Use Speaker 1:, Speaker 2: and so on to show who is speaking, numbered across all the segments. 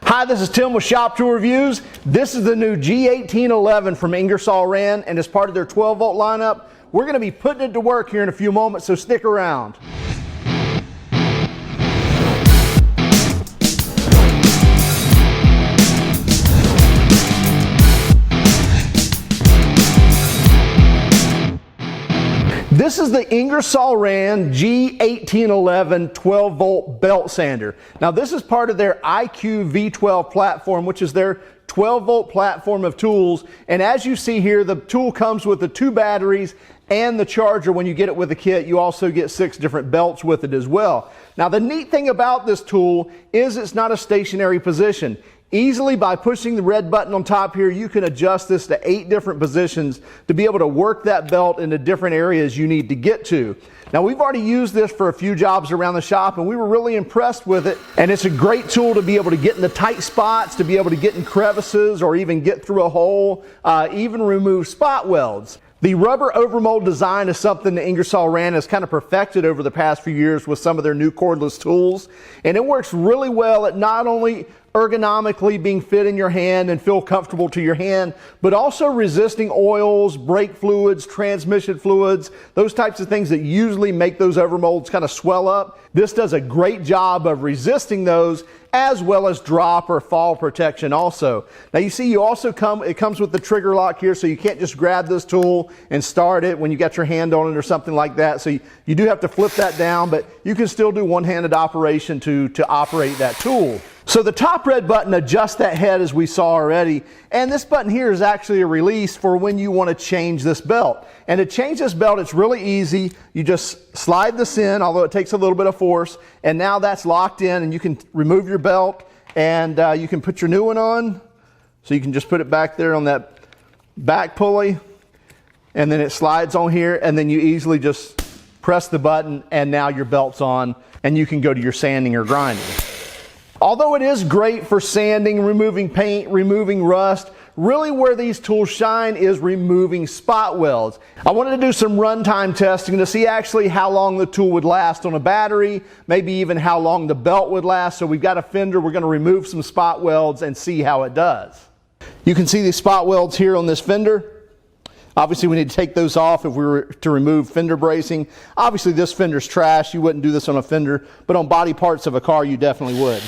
Speaker 1: Hi, this is Tim with Shop Tool Reviews. This is the new G1811 from Ingersoll Rand, and as part of their 12-volt lineup, we're going to be putting it to work here in a few moments, so stick around. This is the Ingersoll Rand G1811 12-volt belt sander. Now this is part of their IQv12 platform, which is their 12-volt platform of tools. And as you see here, the tool comes with the 2 batteries and the charger. When you get it with the kit, you also get 6 different belts with it as well. Now the neat thing about this tool is it's not a stationary position. Easily, by pushing the red button on top here, you can adjust this to 8 different positions to be able to work that belt into different areas you need to get to. Now, we've already used this for a few jobs around the shop, and we were really impressed with it. And it's a great tool to be able to get in the tight spots, to be able to get in crevices, or even get through a hole, even remove spot welds. The rubber overmold design is something that Ingersoll Rand has kind of perfected over the past few years with some of their new cordless tools. And it works really well at not only ergonomically being fit in your hand and feel comfortable to your hand, but also resisting oils, brake fluids, transmission fluids, those types of things that usually make those overmolds kind of swell up. This does a great job of resisting those, as well as drop or fall protection also. Now you see, it comes with the trigger lock here, so you can't just grab this tool and start it when you got your hand on it or something like that. So you do have to flip that down, but you can still do one-handed operation to operate that tool. So the top red button adjusts that head, as we saw already, and this button here is actually a release for when you want to change this belt. And to change this belt, it's really easy. You just slide this in, although it takes a little bit of force, and now that's locked in, and you can remove your belt, and you can put your new one on. So you can just put it back there on that back pulley, and then it slides on here, and then you easily just press the button, and now your belt's on, and you can go to your sanding or grinding. Although it is great for sanding, removing paint, removing rust, really where these tools shine is removing spot welds. I wanted to do some runtime testing to see actually how long the tool would last on a battery, maybe even how long the belt would last. So we've got a fender, we're going to remove some spot welds and see how it does. You can see these spot welds here on this fender. Obviously, we need to take those off if we were to remove fender bracing. Obviously, this fender's trash. You wouldn't do this on a fender, but on body parts of a car, you definitely would.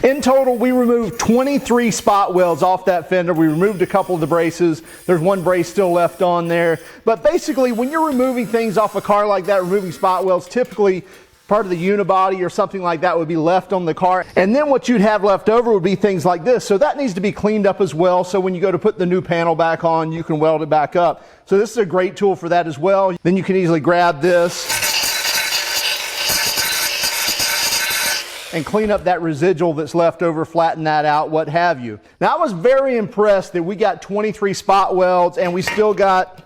Speaker 1: In total, we removed 23 spot welds off that fender. We removed a couple of the braces. There's one brace still left on there. But basically, when you're removing things off a car like that, removing spot welds, typically part of the unibody or something like that would be left on the car. And then what you'd have left over would be things like this. So that needs to be cleaned up as well. So when you go to put the new panel back on, you can weld it back up. So this is a great tool for that as well. Then you can easily grab this and clean up that residual that's left over, flatten that out, what have you. Now I was very impressed that we got 23 spot welds and we still got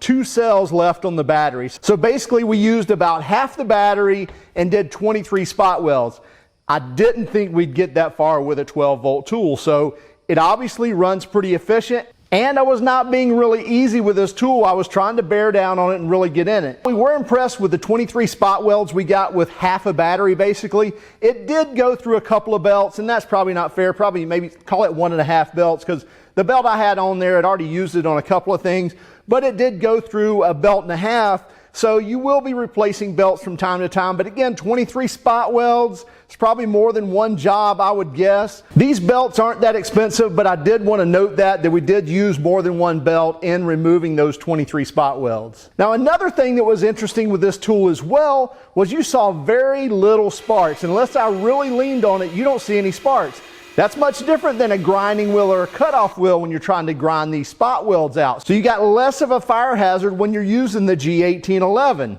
Speaker 1: 2 cells left on the battery. So basically we used about half the battery and did 23 spot welds. I didn't think we'd get that far with a 12-volt tool. So it obviously runs pretty efficient. And I was not being really easy with this tool. I was trying to bear down on it and really get in it. We were impressed with the 23 spot welds we got with half a battery basically. It did go through a couple of belts, and that's probably not fair. Probably maybe call it 1.5 belts, because the belt I had on there, I'd already used it on a couple of things, but it did go through a belt and a half. So you will be replacing belts from time to time. But again, 23 spot welds, it's probably more than one job, I would guess. These belts aren't that expensive, but I did want to note that we did use more than one belt in removing those 23 spot welds. Now, another thing that was interesting with this tool as well was you saw very little sparks. Unless I really leaned on it, you don't see any sparks. That's much different than a grinding wheel or a cutoff wheel when you're trying to grind these spot welds out. So you got less of a fire hazard when you're using the G1811.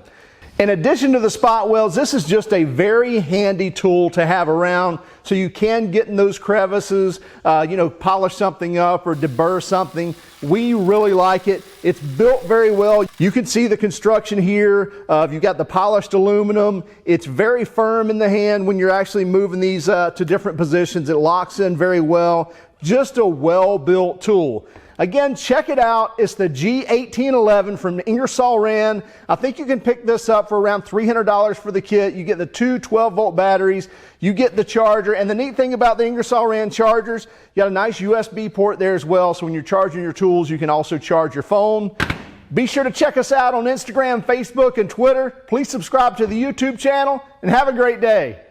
Speaker 1: In addition to the spot welds, this is just a very handy tool to have around, so you can get in those crevices, polish something up or deburr something. We really like it. It's built very well. You can see the construction here. You've got the polished aluminum. It's very firm in the hand when you're actually moving these to different positions. It locks in very well. Just a well-built tool. Again, check it out. It's the G1811 from Ingersoll Rand. I think you can pick this up for around $300 for the kit. You get the two 12-volt batteries. You get the charger. And the neat thing about the Ingersoll Rand chargers, you got a nice USB port there as well. So when you're charging your tools, you can also charge your phone. Be sure to check us out on Instagram, Facebook, and Twitter. Please subscribe to the YouTube channel and have a great day.